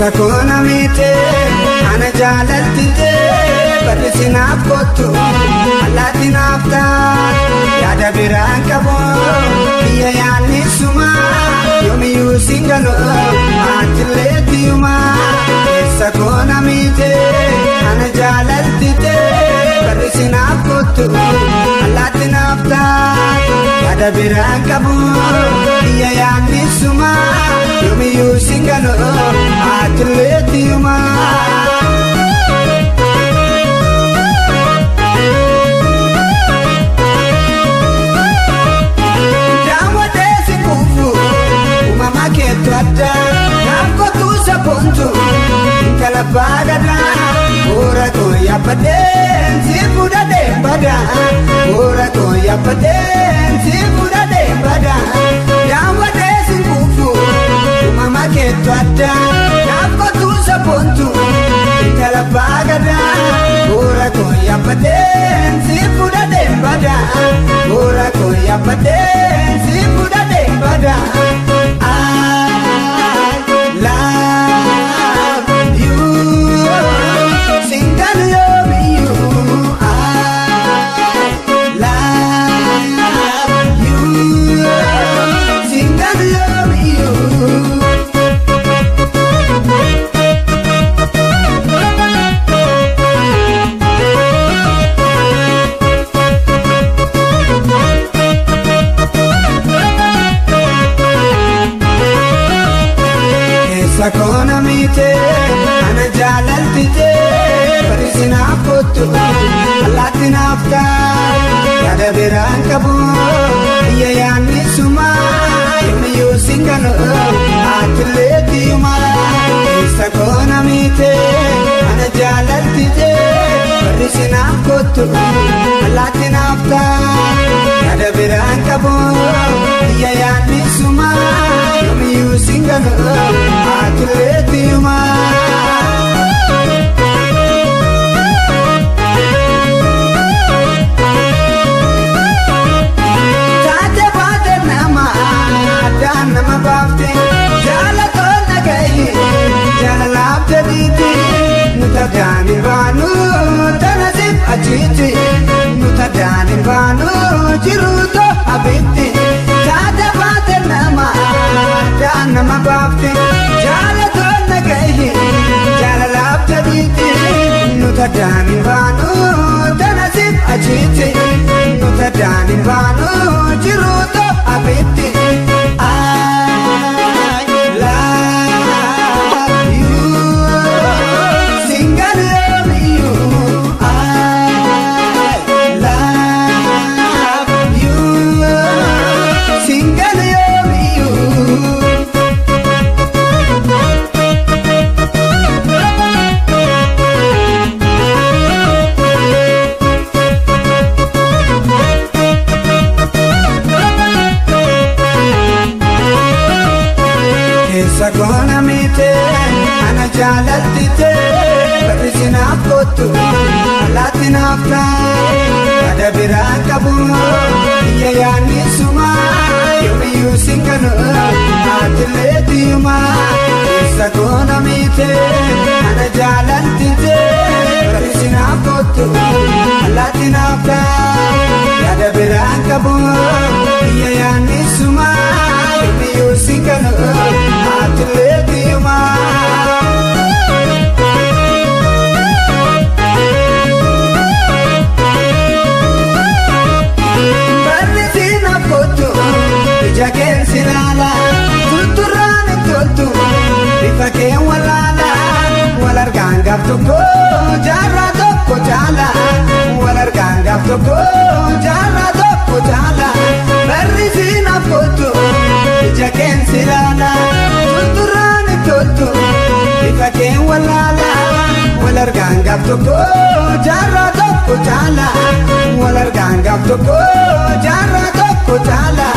Sakona mite ana jalalte barrisinaaf kottu alaatinaaf taat yaada biraan qabu biyya yaanni suma yoomiyyuu singalo atileetiyuma. Sakona mite ana jalalte barrisinaaf kottu alaatinaaf taat yaada biraan qabu biyya yaanni suma yoomiyyuu singalo atileetiyuma. Daawwateesi kufu uumama keetu adda naaf kottu sabontu intala baadada boora koo yaabbateen si fudhadhee bada boora koo yaabbateen si fudhadhee bada. Daawwateesi kufu uumama keetu adda naaf kottu sabontu intala baadada boora koo yaabbateen si fudhadhee bada boora koo yaabbateen si fudhadhee bada. Sakona mite ana jalalte barrisinaaf kottu alaatinaaf taat yaada biraan qabu biyya yaanni suma yoomiyyuu singalo atileetiyuma. Sakona mite ana jalalte barrisinaaf kottu alaatinaaf taat yaada biraan qabu biyya yaanni suma yoomiyyuu singalo atileetiyuma. Taate baate nama addaan nama baafte jaalatoon nagaye jaalalaaf jedhiiti nuta daaniin baanu tanasif achiiti nuta daaniin baanu jiruuto abitti. Taate baate nama addaan nama baafte jaalatoon nagaye jaalalaaf jedhiiti nuta daaniin baanu tanasif achiiti nuta daaniin baanu jiruuto abitti. Sakona mite ana jalalte barrisinaaf kottu alaatinaaf taat yaada biraan qabu biyya yaanni suma yoomiyyuu singalo atileetiyuma. Sakona mite ana jalalte barrisinaaf kottu alaatinaaf taat yaada biraan qabu biyya yaanni suma yoomiyyuu singalo atileetiyuma. Barrisinaaf kottu ija keensi laala tutturraan toltu bifa keen walaala wal argaan gaaf tokko jaarraa tokko jaala wal argaan gaaf tokko jaarraa tokko jaala. Barrisinaaf kottu ija keensi laala tutturraan toltu bifa keen walaala wal argaan gaaf tokko jaarraa tokko jaala wal argaan gaaf tokko jaarraa tokko jaala.